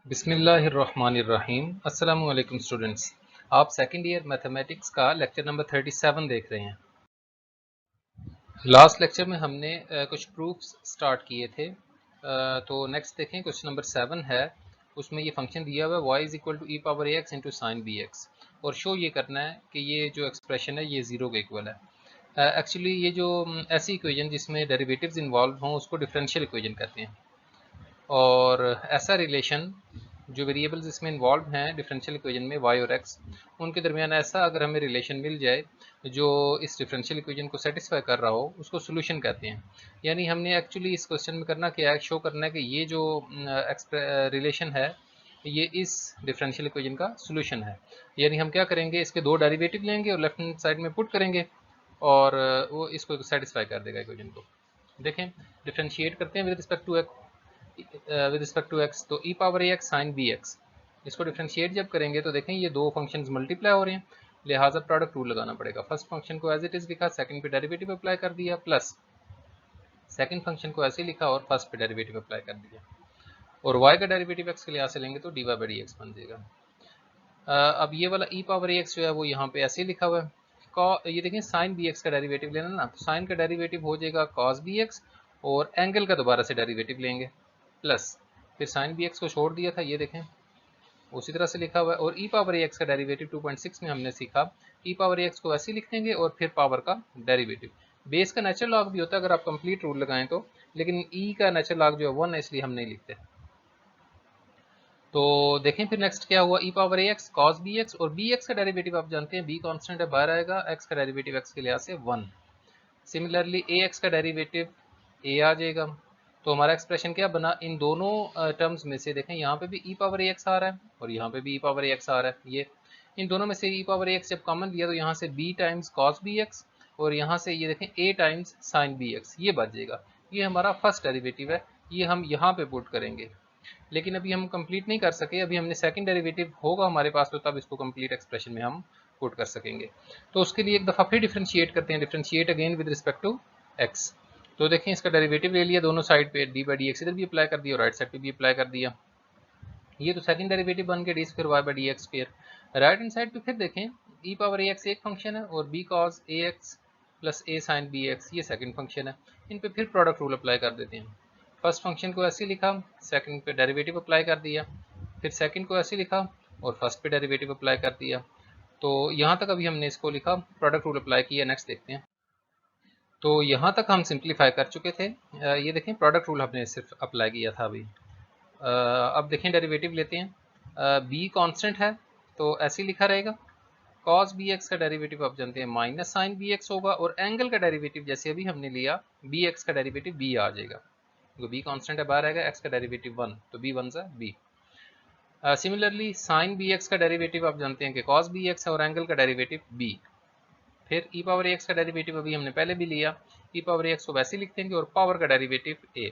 बिस्मिल्लाहिर्रहमानिर्रहीम। अस्सलामु अलैकुम स्टूडेंट्स, आप सेकंड ईयर मैथमेटिक्स का लेक्चर नंबर 37 देख रहे हैं। लास्ट लेक्चर में हमने कुछ प्रूफ्स स्टार्ट किए थे। तो नेक्स्ट देखें, क्वेश्चन नंबर 7 है। उसमें ये फंक्शन दिया हुआ है y is equal to e power a x into sine b x, और शो ये करना है कि ये जो एक्सप्रेशन है ये ज़ीरो के इक्वल है। एक्चुअली ये जो ऐसी इक्वेजन जिसमें डेरिवेटिव्स इन्वॉल्व हों उसको डिफरेंशियल इक्वेजन कहते हैं, और ऐसा रिलेशन जो वेरिएबल्स इसमें इन्वॉल्व हैं डिफरेंशियल इक्वेजन में y और x, उनके दरमियान ऐसा अगर हमें रिलेशन मिल जाए जो इस डिफरेंशियल इक्वेजन को सेटिस्फाई कर रहा हो, उसको सोल्यूशन कहते हैं। यानी हमने एक्चुअली इस क्वेश्चन में करना क्या है, शो करना है कि ये जो रिलेशन है ये इस डिफरेंशियल इक्वेजन का सोल्यूशन है। यानी हम क्या करेंगे, इसके दो डेरिवेटिव लेंगे और लेफ्ट हैंड साइड में पुट करेंगे और वो इसको सेटिस्फाई कर देगा इक्वेजन को। देखें, डिफरेंशिएट करते हैं विद रिस्पेक्ट टू एक्स, तो ई power a x sine b x, इसको डिफ्रेंशिएट जब करेंगे तो देखें ये दो फंक्शंस मल्टीप्लाई हो रहे हैं, लिहाजा प्रोडक्ट रूल लगाना पड़ेगा। फर्स्ट फंक्शन को एज इट इज लिखा, सेकंड पे डेरिवेटिव अप्लाई कर दिया, प्लस सेकंड फंक्शन को ऐसे लिखा और फर्स्ट पे डेरिवेटिव अप्लाई कर दिया, और y का डेरिवेटिव x के लिहाज से लेंगे तो dy बाई डी एक्स बन जाएगा। अब ये वाला ई पावर ए एक्स जो है वो यहाँ पे ऐसे लिखा हुआ है। ये देखें, साइन बी एक्स का डेरिवेटिव लेना ना, तो साइन का डेरिवेटिव हो जाएगा कॉस बी एक्स, और एंगल का दोबारा से डेरिवेटिव लेंगे, प्लस फिर साइन बी एक्स को छोड़ दिया था, ये देखें उसी तरह से लिखा हुआ है। और ई पावर ए एक्स का डेरिवेटिव 2.6 में हमने सीखा, ई पावर ए एक्स को ऐसे लिख देंगे और फिर पावर का डेरिवेटिव। बेस का नेचुरल लॉग भी होता है अगर आप कंप्लीट रूल लगाएं तो, लेकिन ई का नेचुरल लॉग जो है 1 है, इसलिए हम नहीं लिखते। तो देखें फिर नेक्स्ट क्या हुआ, ई power a x cos b x, और बी एक्स का डेरिवेटिव आप जानते हैं बी कांस्टेंट है, बाहर आएगा, एक्स का डेरिवेटिव एक्स के लिहाज से 1। सिमिलरली ए एक्स का डेरिवेटिव ए आ जाएगा। तो हमारा एक्सप्रेशन क्या बना, इन दोनों टर्म्स में से देखें यहाँ पे भी ई पावर ए एक्स आ रहा है और यहाँ पे भी ई पावर ए एक्स आ रहा है, ये इन दोनों में से ई पावर ए एक्स जब कॉमन लिया तो यहाँ से b times cos b x, और यहाँ से ये देखें a times sine b x, ये बच जाएगा। ये हमारा फर्स्ट डेरिवेटिव है, ये हम यहाँ पे पुट करेंगे, लेकिन अभी हम कंप्लीट नहीं कर सके, अभी हमने सेकंड डेरिवेटिव होगा हमारे पास तो तब इसको कंप्लीट एक्सप्रेशन में हम पुट कर सकेंगे। तो उसके लिए एक दफ़ा फिर डिफ्रेंशिएट करते हैं, differentiate again with respect to x. तो देखें इसका डेरिवेटिव ले लिया दोनों साइड पे, डी बाई डी एक्स इधर भी अप्लाई कर दिया और राइट साइड पे भी अप्लाई कर दिया, ये तो सेकंड डेरिवेटिव बन गया d square y by d x square. Right hand side पे फिर देखें, ई पावर ए एक्स एक फंक्शन है और b cos a x plus a sine b x ये सेकंड फंक्शन है। इन पे फिर प्रोडक्ट रूल अप्लाई कर देते हैं। फर्स्ट फंक्शन को ऐसे लिखा, सेकंड पे डेरिवेटिव अप्लाई कर दिया, फिर सेकंड को ऐसे लिखा और फर्स्ट पे डेरिवेटिव अप्लाई कर दिया। तो यहाँ तक अभी हमने इसको लिखा, प्रोडक्ट रूल अप्लाई किया। नेक्स्ट देखते हैं। तो यहाँ तक हम सिंप्लीफाई कर चुके थे। ये देखें प्रोडक्ट रूल हमने सिर्फ अप्लाई किया था अभी। अब देखें डेरिवेटिव लेते हैं। बी कांस्टेंट है तो ऐसे ही लिखा रहेगा, कॉस बी एक्स का डेरिवेटिव आप जानते हैं माइनस साइन बी एक्स होगा, और एंगल का डेरिवेटिव जैसे अभी हमने लिया बी एक्स का डेरिवेटिव बी आ जाएगा, तो बी कांस्टेंट है बाहर आएगा, एक्स का डेरिवेटिव 1 तो बी 1 सा b. Similarly sine b x का डेरिवेटिव आप जानते हैं कि कॉस बी एक्स है और एंगल का डेरिवेटिव बी। फिर ई पावर एक्स का डेरिवेटिव अभी हमने पहले भी लिया, ई पावर एक्स को वैसे ही लिख देंगे और पावर का डेरिवेटिव ए।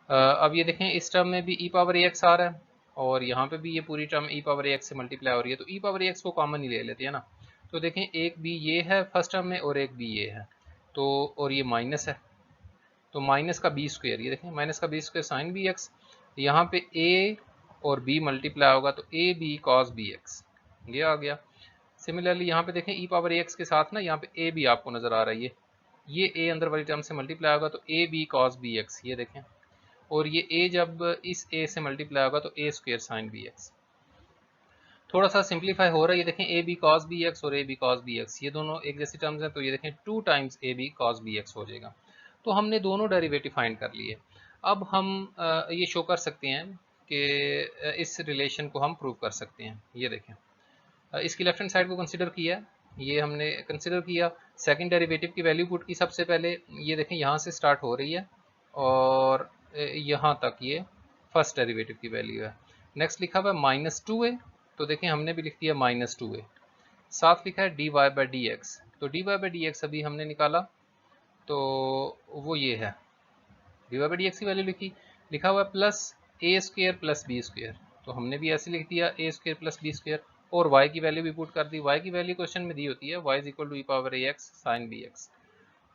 अब ये देखें इस टर्म में भी ई पावर एक्स आ रहा है और यहाँ पे भी ये पूरी टर्म ई पावर एक्स से मल्टीप्लाई हो रही है, तो ई पावर एक्स को कॉमन ही ले लेते हैं ना। तो देखें एक बी ये है फर्स्ट टर्म में और एक बी ये है, तो और ये माइनस है तो माइनस का बी स्क्वायर, ये देखें माइनस का b square sine b x, यहाँ पे ए और बी मल्टीप्लाई होगा तो a b cos b x ये आ गया। सिमिलरली यहाँ पे देखें ई पावर एक्स के साथ ना यहाँ पे ए बी आपको नजर आ रहा है, ये ए अंदर वाली टर्म से मल्टीप्लाई होगा तो a b cos b x, ये देखें, और ये a जब इस a से मल्टीप्लाई होगा तो a square sine b x. थोड़ा सा सिंप्लीफाई हो रहा है, ये देखें a b cos b x और a b cos b x ये दोनों एक जैसी टर्म्स हैं, तो ये देखें 2 times a b cos b x हो जाएगा। तो हमने दोनों डेरिवेटिव फाइंड कर लिए। अब हम ये शो कर सकते हैं कि इस रिलेशन को हम प्रूव कर सकते हैं। ये देखें, इसकी लेफ्ट हैंड साइड को कंसिडर किया, ये हमने कंसिडर किया, सेकंड डेरिवेटिव की वैल्यू पुट की सबसे पहले, ये देखें यहाँ से स्टार्ट हो रही है और यहाँ तक ये फर्स्ट डेरिवेटिव की वैल्यू है। नेक्स्ट लिखा हुआ है माइनस 2a, तो देखें हमने भी लिख दिया माइनस 2a। साथ लिखा है d y by d x, तो d y by d x अभी हमने निकाला तो वो ये है, d y by d x की वैल्यू लिखी, लिखा हुआ है plus a square plus b square, तो हमने भी ऐसे लिख दिया a square plus b square, और y की वैल्यू भी पुट कर दी। y की वैल्यू क्वेश्चन में दी होती है y is equal to e power a x sine b x,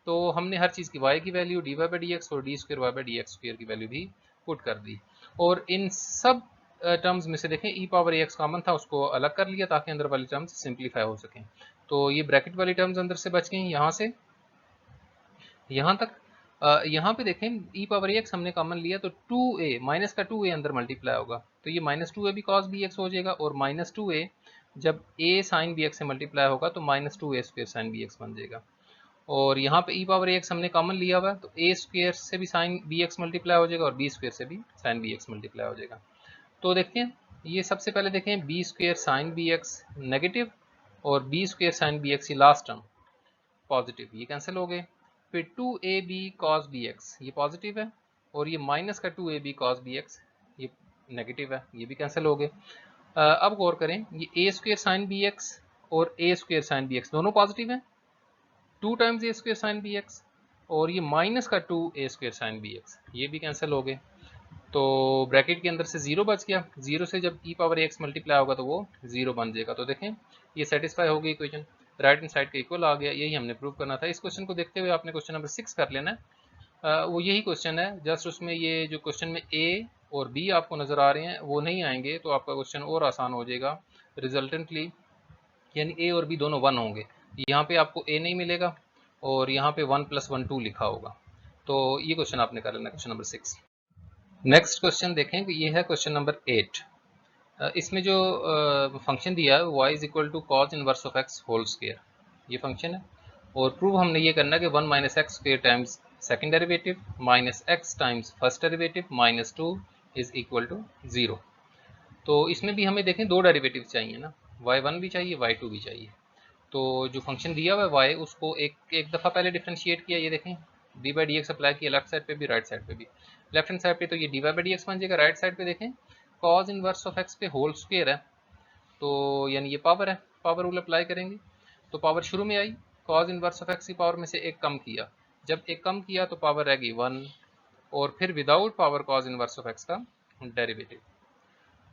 तो हमने हर चीज़ की y की value d y by d x और d square y by d x square की वैल्यू भी पुट कर दी। और इन सब टर्म्स में से देखें e power a x common था, उसको अलग कर लिया ताकि अंदर वाली टर्म्स सिंप्लीफाई हो सकें। तो ये ब्रैकेट वाली टर्म्स अंदर से बच गई यहाँ से यहाँ तक। यहाँ पे देखें ई पावर ए एक्स हमने कॉमन लिया तो 2a माइनस का 2a अंदर मल्टीप्लाई होगा, तो ये माइनस 2a भी कॉस बी एक्स हो जाएगा, और माइनस 2a जब a साइन बी एक्स से मल्टीप्लाई होगा तो minus 2a square sine b x बन जाएगा। और यहाँ पे ई पावर ए एक्स हमने कॉमन लिया हुआ, तो a स्क्वायर से भी साइन बी एक्स मल्टीप्लाई हो जाएगा और b स्क्वायर से भी साइन बी एक्स मल्टीप्लाई हो जाएगा। तो देखते हैं, ये सबसे पहले देखें b square sine b x negative और b square sine b x, ये लास्ट टर्म पॉजिटिव, ये कैंसिल हो गए। फिर 2ab cos bx ये पॉजिटिव है, और ये माइनस का 2ab cos bx ये नेगेटिव है, ये भी कैंसिल हो गए। अब गौर करें, ये a स्क्वायर साइन bx और a स्क्वायर साइन bx दोनों पॉजिटिव हैं, 2 times a square sign bx, और ये माइनस का 2a स्क्वायर साइन bx ये भी कैंसिल हो गए। तो ब्रैकेट के अंदर से 0 बच गया, 0 से जब e पावर x मल्टीप्लाई होगा तो वो 0 बन जाएगा। तो देखें ये सेटिस्फाई हो गई इक्वेशन, राइट हैंड साइड का इक्वल आ गया, यही हमने प्रूव करना था। इस क्वेश्चन को देखते हुए आपने क्वेश्चन नंबर 6 कर लेना है, वो यही क्वेश्चन है, जस्ट उसमें ये जो क्वेश्चन में a और b आपको नज़र आ रहे हैं वो नहीं आएंगे, तो आपका क्वेश्चन और आसान हो जाएगा रिजल्टेंटली, यानी a और b दोनों 1 होंगे। यहाँ पे आपको a नहीं मिलेगा और यहाँ पे 1 + 1 2 लिखा होगा। तो ये क्वेश्चन आपने कर लेना, क्वेश्चन नंबर 6। नेक्स्ट क्वेश्चन देखें कि ये है क्वेश्चन नंबर 8। इसमें जो फंक्शन दिया है y is equal to cos inverse of x whole square, ये फंक्शन है, और प्रूव हमने ये करना है कि 1 minus x square times second derivative minus x times first derivative minus 2 is equal to 0। तो इसमें भी हमें देखें 2 डेरिवेटिव चाहिए ना, y1 भी चाहिए y2 भी चाहिए। तो जो फंक्शन दिया हुआ है y उसको एक दफ़ा पहले डिफ्रेंशिएट किया, ये देखें D by d x apply किया लेफ्ट साइड पे भी राइट साइड पे भी। लेफ्ट हैंड साइड पे तो ये d y by d x बन जाएगा, राइट साइड पे देखें कॉज इनवर्स ऑफ एक्स पे होल स्क्वायर है, तो यानी ये पावर है, पावर रूल अप्लाई करेंगे। तो पावर शुरू में आई, कॉज इनवर्स ऑफ एक्स की पावर में से एक कम किया, जब एक कम किया तो पावर रह गई 1, और फिर without power cos inverse of x का डेरिवेटिव,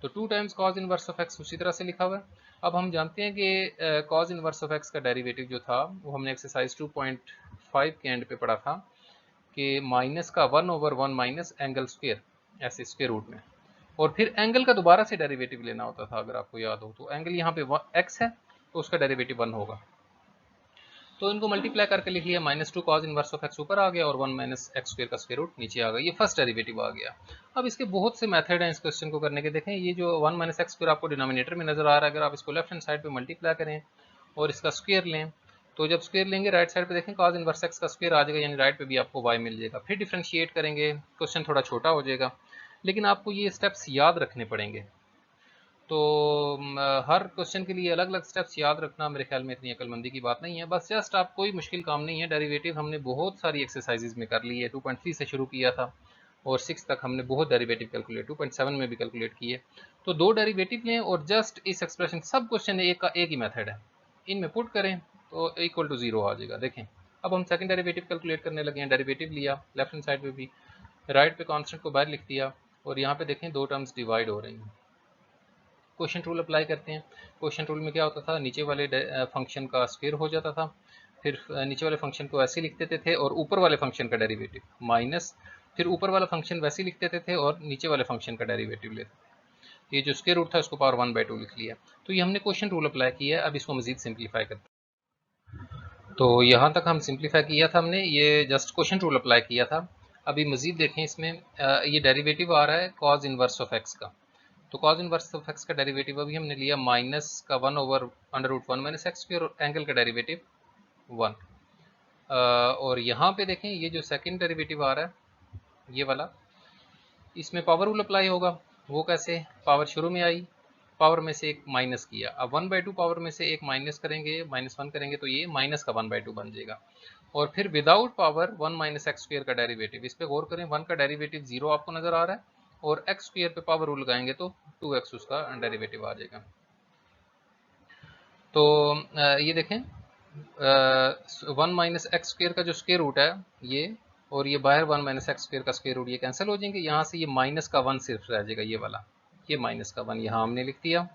तो 2 times cause inverse of x उसी तरह से लिखा हुआ है। अब हम जानते हैं कि कॉज इनवर्स ऑफ एक्स का डेरिवेटिव जो था वो हमने एक्सरसाइज 2.5 के एंड पे पढ़ा था कि माइनस का 1/1 माइनस एंगल स्क्वायर, ऐसे स्क्वायर रूट में, और फिर एंगल का दोबारा से डेरिवेटिव लेना होता था, अगर आपको याद हो तो एंगल यहाँ पे x है तो उसका डेरिवेटिव 1 होगा, तो इनको मल्टीप्लाई करके लिख लिया, -2 कॉज इनवर्स ऑफ एक्स ऊपर आ गया और 1 माइनस एक्स स्क्वायर का स्क्वायर रूट नीचे आ गया, ये फर्स्ट डेरिवेटिव आ गया। अब इसके बहुत से मेथड हैं इस क्वेश्चन को करने के। देखें ये जो 1 माइनस एक्स स्क्वायर आपको डिनोमिनेटर में नजर आ रहा है, अगर आप इसको लेफ्ट हैंड साइड पे मल्टीप्लाई करें और इसका स्क्वायर लें, तो जब स्क्वायर लेंगे राइट साइड पे देखें कॉज इनवर्स एक्स का स्क्वायर आ जाएगा, यानी राइट पे भी आपको y मिल जाएगा। फिर डिफ्रेंशिएट करेंगे, क्वेश्चन थोड़ा छोटा हो जाएगा, लेकिन आपको ये स्टेप्स याद रखने पड़ेंगे। तो हर क्वेश्चन के लिए अलग अलग स्टेप्स याद रखना मेरे ख्याल में इतनी अक्लमंदी की बात नहीं है, बस जस्ट आप कोई मुश्किल काम नहीं है। डेरिवेटिव हमने बहुत सारी एक्सरसाइजेज में कर ली है, 2.3 से शुरू किया था और 6 तक हमने बहुत डेरिवेटिव कैलकुलेट, 2.7 में भी कैलकुलेट किए। तो 2 डेरिवेटिव लें और जस्ट इस एक्सप्रेशन, सब क्वेश्चन एक का एक ही मेथड है, इनमें पुट करें तो इक्वल टू 0 आ जाएगा। देखें अब हम सेकंड डेरिवेटिव कैलकुलेट करने लगे हैं, डेरिवेटिव लिया लेफ्ट हैंड साइड पे भी, राइट पे कांस्टेंट को बाहर लिख दिया, और यहाँ पे देखें 2 टर्म्स डिवाइड हो रही हैं। क्वेश्चन रूल अप्लाई करते हैं। क्वेश्चन रूल में क्या होता था, नीचे वाले फंक्शन का स्क्वायर हो जाता था, फिर नीचे वाले फंक्शन को ऐसे लिख देते थे और ऊपर वाले फंक्शन का डेरिवेटिव माइनस, फिर ऊपर वाला फंक्शन वैसे लिख देते थे और नीचे वाले फंक्शन का डेरिवेटिव लेते थे। ये जो स्क्वायर रूट था उसको पावर 1/2 लिख लिया। तो ये हमने क्वेश्चन रूल अप्लाई किया है, अब इसको मजीद सिंप्लीफाई करते हैं। तो यहाँ तक हम सिंप्लीफाई किया था हमने, ये जस्ट क्वेश्चन रूल अप्लाई किया था। अभी मजीद देखें, इसमें ये डेरिवेटिव आ रहा है कॉज इनवर्स ऑफ एक्स का, तो कॉज इनवर्स ऑफ एक्स का डेरिवेटिव अभी हमने लिया माइनस का 1/√1 माइनस एक्स स्क्वायर, और एंगल का डेरिवेटिव 1। और यहाँ पे देखें ये जो सेकंड डेरिवेटिव आ रहा है ये वाला, इसमें पावर रूल अप्लाई होगा। वो कैसे, पावर शुरू में आई, पावर में से एक माइनस किया, अब 1/2 पावर में से एक माइनस करेंगे, -1 करेंगे तो ये माइनस का 1/2 बन जाएगा। और फिर without power 1 minus x square का डेरिवेटिव, इस पर गौर करें, 1 का डेरिवेटिव 0 आपको नजर आ रहा है, और एक्स स्क्वायर पे पावर रूल लगाएंगे तो 2x उसका डेरिवेटिव आ जाएगा। तो ये देखें 1 माइनस एक्स स्क्वायर का जो स्क्वायर रूट है ये, और ये बाहर 1 माइनस एक्स स्क्वायर का स्क्वायर रूट, ये कैंसिल हो जाएंगे, यहाँ से ये माइनस का 1 सिर्फ रह जाएगा, ये वाला, ये माइनस का 1 यहाँ हमने लिख दिया।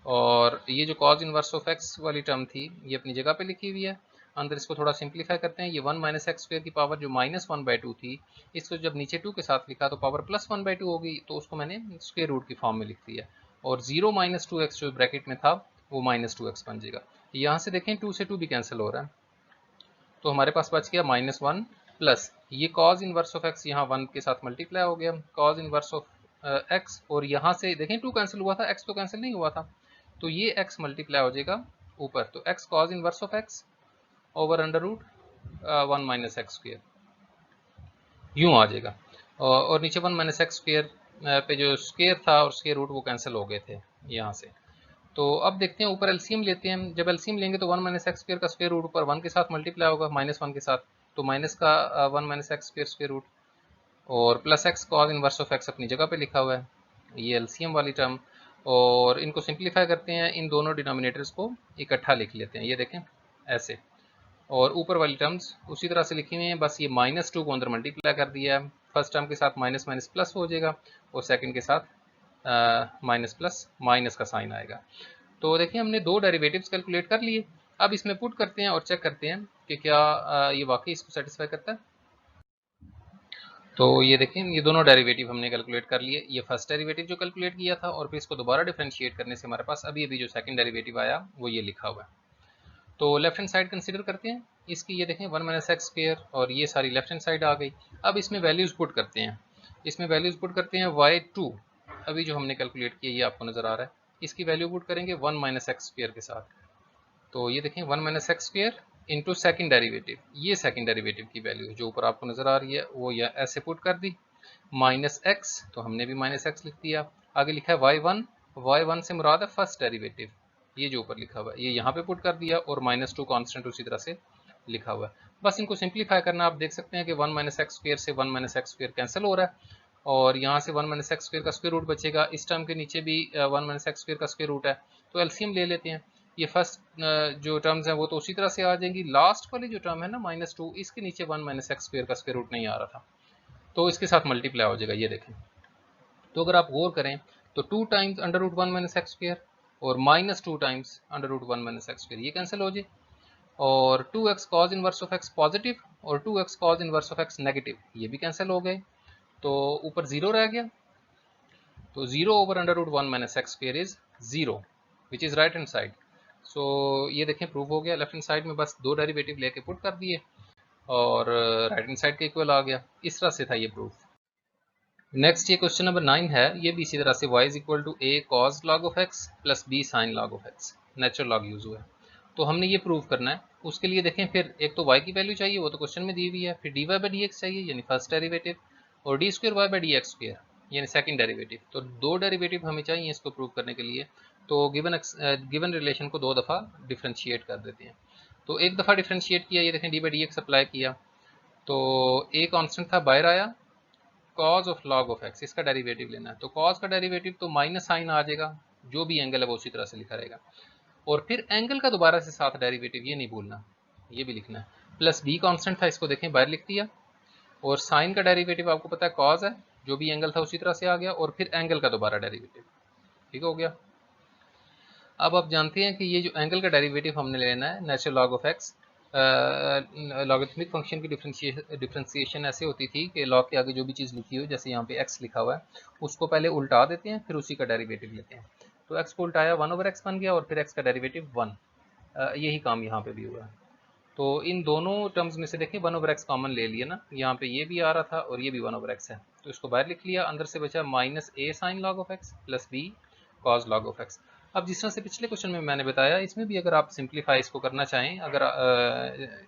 और ये जो कॉज इनवर्स ऑफ एक्स वाली टर्म थी ये अपनी जगह पे लिखी हुई है। अंदर इसको थोड़ा सिंप्लीफाई करते हैं। ये 1 माइनस एक्स स्क्वायर की पावर जो -1/2 थी, इसको जब नीचे 2 के साथ लिखा तो पावर +1/2 होगी, तो उसको मैंने स्क्वायर रूट की फॉर्म में लिख दिया। और 0 - 2x जो ब्रैकेट में था वो -2x बन जाएगा। यहाँ से देखें 2 से 2 भी कैंसिल हो रहा है, तो हमारे पास बच गया -1 प्लस ये कॉज इनवर्स ऑफ x यहाँ 1 के साथ मल्टीप्लाई हो गया, कॉज इनवर्स ऑफ x, और यहाँ से देखें 2 कैंसिल हुआ था, x तो कैंसिल नहीं हुआ था, तो ये x मल्टीप्लाई हो जाएगा ऊपर, तो x cos inverse of x over under root 1 minus x square यूँ आ जाएगा। और नीचे 1 माइनस एक्स स्क्वेयर पे जो स्क्वेयर था और स्क्वेयर रूट वो कैंसिल हो गए थे यहाँ से। तो अब देखते हैं ऊपर एलसीएम लेते हैं। जब एलसीएम लेंगे तो 1 माइनस एक्स स्क्वेयर का स्क्वेयर रूट ऊपर 1 के साथ मल्टीप्लाई होगा -1 के साथ, तो माइनस का 1 minus x square square root और plus x cos inverse of x अपनी जगह पे लिखा हुआ है, ये एलसीएम वाली टर्म। और इनको सिंप्लीफाई करते हैं, इन दोनों डिनोमिनेटर्स को इकट्ठा लिख लेते हैं, ये देखें ऐसे, और ऊपर वाली टर्म्स उसी तरह से लिखी हुई हैं, बस ये -2 को अंदर मल्टीप्लाई कर दिया है। फर्स्ट टर्म के साथ माइनस माइनस प्लस हो जाएगा और सेकंड के साथ माइनस प्लस माइनस का साइन आएगा। तो देखिए हमने दो डेरिवेटिव्स कैलकुलेट कर लिए। अब इसमें पुट करते हैं और चेक करते हैं कि क्या ये वाकई इसको सेटिस्फाई करता है। तो ये देखें ये दोनों डेरिवेटिव हमने कैलकुलेट कर लिए। ये फर्स्ट डेरिवेटिव जो कैलकुलेट किया था और फिर इसको दोबारा डिफरेंशिएट करने से हमारे पास अभी अभी जो सेकंड डेरिवेटिव आया वो ये लिखा हुआ है। तो लेफ्ट हैंड साइड कंसीडर करते हैं इसकी, ये देखें 1 माइनस एक्स स्क्वेयर और ये सारी लेफ्ट हैंड साइड आ गई। अब इसमें वैल्यूज़ पुट करते हैं, इसमें वैल्यूज़ पुट करते हैं y2 अभी जो हमने कैलकुलेट किया ये आपको नज़र आ रहा है, इसकी वैल्यू पुट करेंगे 1 माइनस एक्स स्क्वेयर के साथ। तो ये देखें 1 minus x square into second derivative, ये सेकेंड डेरीवेटिव की वैल्यू जो ऊपर आपको नज़र आ रही है वो या ऐसे पुट कर दी, माइनस एक्स तो हमने भी माइनस एक्स लिख दिया। आगे लिखा है y1 से मुराद है फर्स्ट डेरिवेटिव, ये जो ऊपर लिखा हुआ है ये यहाँ पे पुट कर दिया, और -2 कांस्टेंट उसी तरह से लिखा हुआ है। बस इनको सिंप्लीफाई करना, आप देख सकते हैं कि 1 माइनस एक्स स्क्वेयर से 1 माइनस एक्स स्क्वेयर कैंसिल हो रहा है, और यहाँ से 1 माइनस एक्स स्क्वेयर का स्क्वेयर रूट बचेगा। इस टर्म के नीचे भी 1 माइनस एक्स स्क्वेयर का स्क्वेयर रूट है, तो एलसीएम ले लेते हैं। ये फर्स्ट जो टर्म्स हैं वो तो उसी तरह से आ जाएंगी, लास्ट वाली जो टर्म है ना -2, इसके नीचे 1 माइनस एक्स स्क्वेयर का स्क्वेयर रूट नहीं आ रहा था, तो इसके साथ मल्टीप्लाई हो जाएगा, ये देखें। तो अगर आप गौर करें तो 2 times under root 1 minus x square और -2 times under root 1 minus x square ये कैंसिल हो जाए, और 2x cos inverse of x positive और 2x cos inverse of x negative ये भी कैंसिल हो गए, तो ऊपर 0 रह गया। तो 0 over under root 1 minus x square is 0 which is right hand side. So ये देखें प्रूव हो गया। लेफ्ट हैंड साइड में बस दो डेरिवेटिव लेके पुट कर दिए और राइट हैंड साइड के इक्वल आ गया। इस तरह से था ये प्रूफ। नेक्स्ट ये क्वेश्चन नंबर 9 है, ये भी इसी तरह से y is equal to a cos log of x plus b sine log of x, natural log use हुआ है, तो हमने ये प्रूव करना है। उसके लिए देखें फिर एक तो y की वैल्यू चाहिए, वो तो क्वेश्चन में दी हुई है, फिर dy बाई dx चाहिए यानी फर्स्ट डेरिवेटिव, और d square y by d x square यानी सेकंड डेरिवेटिव। तो दो डेरिवेटिव हमें चाहिए इसको प्रूव करने के लिए। तो गिवन रिलेशन को दो दफ़ा डिफ्रेंशिएट कर देते हैं। तो एक दफ़ा डिफ्रेंशिएट किया, ये देखें D by d x apply किया, तो ए कांस्टेंट था बाहर आया, cause of log of x इसका डेरिवेटिव लेना है, तो कॉज का डेरिवेटिव तो माइनस साइन आ जाएगा, जो भी एंगल है वो उसी तरह से लिखा रहेगा, और फिर एंगल का दोबारा से साथ डेरिवेटिव ये नहीं भूलना, ये भी लिखना है। प्लस बी कांस्टेंट था, इसको देखें बाहर लिख दिया, और साइन का डेरिवेटिव आपको पता है कॉज है, जो भी एंगल था उसी तरह से आ गया, और फिर एंगल का दोबारा डेरिवेटिव, ठीक हो गया। अब आप जानते हैं कि ये जो एंगल का डेरिवेटिव हमने लेना है natural log of x, logarithmic function की डिफ्रेंसिएशन ऐसे होती थी कि लॉग के आगे जो भी चीज़ लिखी हो, जैसे यहाँ पे x लिखा हुआ है, उसको पहले उल्टा देते हैं फिर उसी का डेरिवेटिव लेते हैं। तो x को उल्टाया 1 ओवर x बन गया, और फिर x का डेरिवेटिव 1, यही काम यहाँ पे भी हुआ है। तो इन दोनों टर्म्स में से देखें 1 ओवर x कॉमन ले लिया ना, यहाँ पे ये भी आ रहा था और ये भी 1 ओवर x है, तो इसको बाहर लिख लिया, अंदर से बचा minus a sign log of x plus b cause log of x। अब जिस तरह से पिछले क्वेश्चन में मैंने बताया, इसमें भी अगर आप सिंप्लीफाई इसको करना चाहें, अगर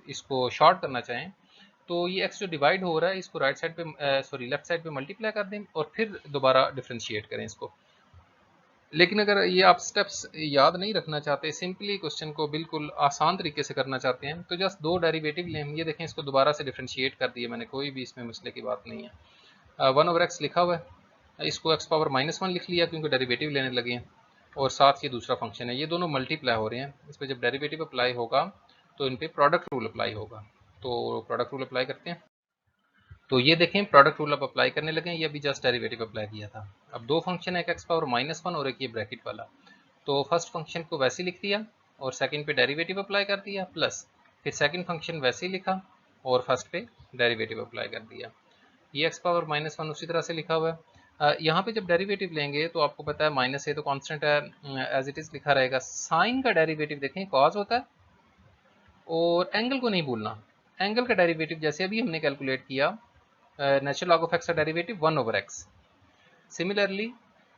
इसको शॉर्ट करना चाहें, तो ये x जो डिवाइड हो रहा है इसको राइट साइड पे सॉरी लेफ्ट साइड पे मल्टीप्लाई कर दें और फिर दोबारा डिफ्रेंशिएट करें इसको। लेकिन अगर ये आप स्टेप्स याद नहीं रखना चाहते, सिंपली क्वेश्चन को बिल्कुल आसान तरीके से करना चाहते हैं, तो जस्ट दो डेरिवेटिव लें। ये देखें इसको दोबारा से डिफ्रेंशिएट कर दिए मैंने, कोई भी इसमें मसले की बात नहीं है। 1 ओवर x लिखा हुआ है, इसको x पावर -1 लिख लिया क्योंकि डेरिवेटिव लेने लगे हैं, और साथ ये दूसरा फंक्शन है, ये दोनों मल्टीप्लाई हो रहे हैं। इस पर जब डेरिवेटिव अप्लाई होगा तो इन पर प्रोडक्ट रूल अप्लाई होगा, तो प्रोडक्ट रूल अप्लाई करते हैं। तो ये देखें प्रोडक्ट रूल अब अप्लाई करने लगे हैं, ये अभी जस्ट डेरिवेटिव अप्लाई किया था। अब दो फंक्शन है, एक x पावर -1 और एक ये ब्रैकेट वाला, तो फर्स्ट फंक्शन को वैसे लिख दिया और सेकंड पे डेरिवेटिव अप्लाई कर दिया, प्लस फिर सेकंड फंक्शन वैसे ही लिखा और फर्स्ट पे डेरिवेटिव अप्लाई कर दिया। ये x पावर -1 उसी तरह से लिखा हुआ है। यहाँ पे जब डेरिवेटिव लेंगे तो आपको पता है माइनस है तो कांस्टेंट है, एज इट इज लिखा रहेगा। साइन का डेरिवेटिव देखें कॉज होता है, और एंगल को नहीं भूलना। एंगल का डेरिवेटिव जैसे अभी हमने कैलकुलेट किया, नेचुरल लॉग ऑफ एक्स का derivative 1/x। Similarly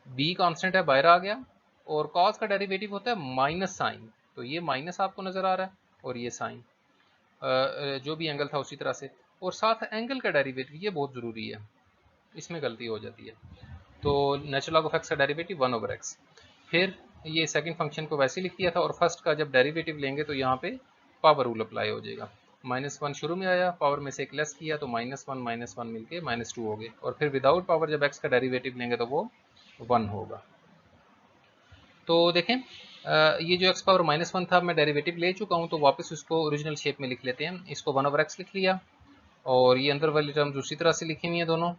b constant है, बाहर आ गया, और cos का डेरिवेटिव होता है माइनस साइन, तो ये माइनस आपको नजर आ रहा है और ये साइन, जो भी एंगल था उसी तरह से। और साथ एंगल का डेरिवेटिव, ये बहुत ज़रूरी है, इसमें गलती हो जाती है। तो नेचुरल लॉग ऑफ एक्स का डेरिवेटिव 1/x। फिर ये सेकंड फंक्शन को वैसे लिख दिया था, और फर्स्ट का जब डेरिवेटिव लेंगे तो यहाँ पे पावर रूल अप्लाई हो जाएगा। -1 शुरू में आया, पावर में से एक लेस किया तो -1 मिलके -2 हो गए, और फिर विदाउट पावर जब x का डेरिवेटिव लेंगे तो वो 1 होगा। तो देखें ये जो x पावर -1 था, मैं डेरिवेटिव ले चुका हूँ, तो वापस उसको ओरिजिनल शेप में लिख लेते हैं। इसको 1/x लिख लिया, और ये अंदर वाली टर्म्स उसी तरह से लिखी हुई है दोनों।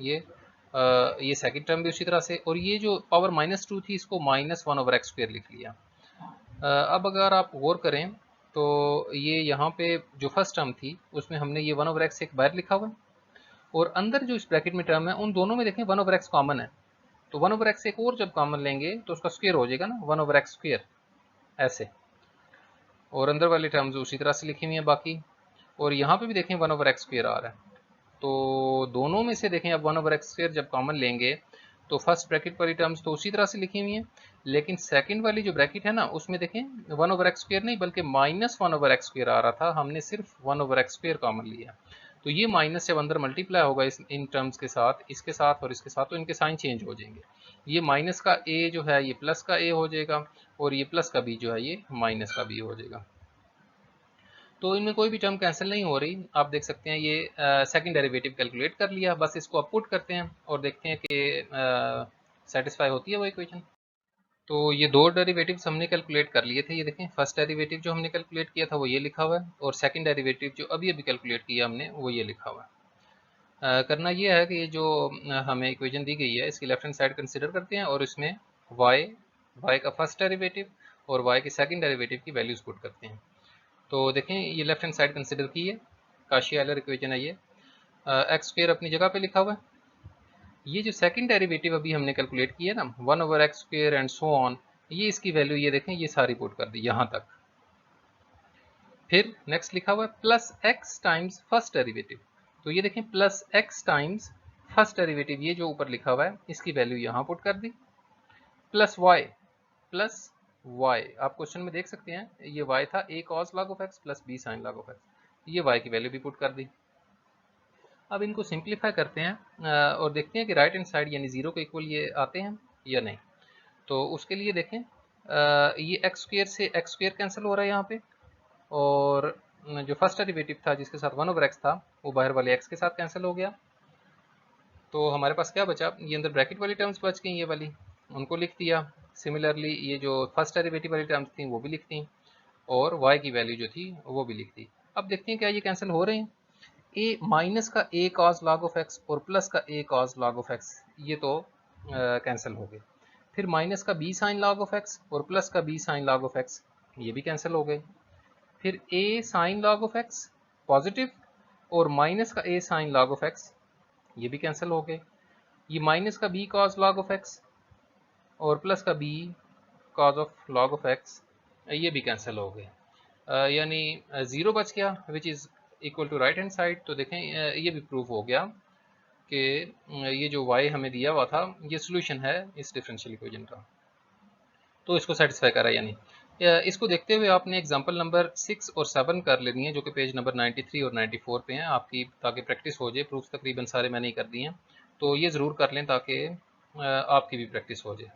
ये सेकंड टर्म भी उसी तरह से, और ये जो पावर -2 थी इसको -1/x² लिख लिया। अब अगर आप गौर करें तो ये यहाँ पे जो फर्स्ट टर्म थी उसमें हमने ये 1/x एक बार लिखा हुआ है, और अंदर जो इस ब्रैकेट में टर्म है उन दोनों में देखें 1/x कॉमन है, तो 1/x एक और जब कॉमन लेंगे तो उसका स्क्वायर हो जाएगा ना, 1/x² ऐसे। और अंदर वाली टर्म्स उसी तरह से लिखी हुई है बाकी, और यहाँ पे भी देखें 1/x² आ रहा है। तो दोनों में से देखें अब 1/x² जब कॉमन लेंगे तो फर्स्ट ब्रैकेट वाली टर्म्स तो उसी तरह से लिखी हुई हैं, लेकिन सेकंड वाली जो ब्रैकेट है ना उसमें देखें 1/x² नहीं बल्कि -1/x² आ रहा था, हमने सिर्फ 1/x² कॉमन लिया। तो ये माइनस जब अंदर मल्टीप्लाई होगा इन टर्म्स के साथ, इसके साथ और इसके साथ, तो इनके साइन चेंज हो जाएंगे। ये माइनस का a जो है ये प्लस का a हो जाएगा, और ये प्लस का b जो है ये माइनस का b हो जाएगा। तो इनमें कोई भी टर्म कैंसिल नहीं हो रही, आप देख सकते हैं। ये सेकंड डेरिवेटिव कैलकुलेट कर लिया, बस इसको आप पुट करते हैं और देखते हैं कि सेटिस्फाई होती है वो इक्वेशन। तो ये दो डेरिवेटिव्स हमने कैलकुलेट कर लिए थे, ये देखें। फर्स्ट डेरिवेटिव जो हमने कैलकुलेट किया था वो ये लिखा हुआ है, और सेकंड डेरिवेटिव जो अभी अभी कैलकुलेट किया हमने वो ये लिखा हुआ है। करना ये है कि ये जो हमें इक्वेशन दी गई है इसकी लेफ्ट हैंड साइड कंसिडर करते हैं, और इसमें y का फर्स्ट डेरिवेटिव और y के सेकंड डेरिवेटिव की वैल्यूज पुट करते हैं। तो देखें ये लेफ्ट हैंड साइड कंसिडर की है, काशी-यूलर इक्वेशन है ये। x² अपनी जगह पे लिखा हुआ है। ये जो सेकंड डेरिवेटिव अभी हमने कैलकुलेट किया ना 1/x² एंड सो ऑन, ये इसकी वैल्यू ये देखें, ये सारी पुट कर दी यहाँ तक। फिर नेक्स्ट लिखा हुआ है plus x times first derivative, तो ये देखें plus x times first derivative, ये जो ऊपर लिखा हुआ है इसकी वैल्यू यहाँ पुट कर दी। प्लस y आप क्वेश्चन में देख सकते हैं, ये y था a cos log of x plus b sin log of x, ये y की वैल्यू भी पुट कर दी। अब इनको सिंप्लीफाई करते हैं और देखते हैं कि राइट हैंड साइड यानी 0 के इक्वल ये आते हैं या नहीं। तो उसके लिए देखें ये x² से x² कैंसिल हो रहा है यहाँ पे, और जो फर्स्ट डेरिवेटिव था जिसके साथ 1/x था वो बाहर वाले x के साथ कैंसिल हो गया। तो हमारे पास क्या बचा, ये अंदर ब्रैकेट वाली टर्म्स बच गई, ये वाली उनको लिख दिया। सिमिलरली ये जो फर्स्ट डेरिवेटिव वाली टर्म्स थी वो भी लिख दी, और y की वैल्यू जो थी वो भी लिख दी। अब देखते हैं क्या ये कैंसिल हो रहे हैं। a माइनस का a cos log of x और प्लस का a cos log of x ये तो कैंसिल हो गए। फिर माइनस का b sin log of x और प्लस का b sin log of x ये भी कैंसिल हो गए। फिर a sin log of x positive और माइनस का a sin log of x ये भी कैंसिल हो गए। ये माइनस का b cos log of x और प्लस का b cos of log of x ये भी कैंसिल हो गए, यानी 0 बच गया which is equal to right hand side. तो देखें ये भी प्रूफ हो गया कि ये जो y हमें दिया हुआ था ये सोल्यूशन है इस डिफरेंशियल इक्वेशन का, तो इसको सेटिस्फाई करा यानी। इसको देखते हुए आपने एग्जांपल नंबर 6 और 7 कर लेनी है, जो कि पेज नंबर 93 और 94 पे हैं आपकी, ताकि प्रैक्टिस हो जाए। प्रूफ तकरीबन सारे मैंने ही कर दिए हैं, तो ये ज़रूर कर लें ताकि आपकी भी प्रैक्टिस हो जाए।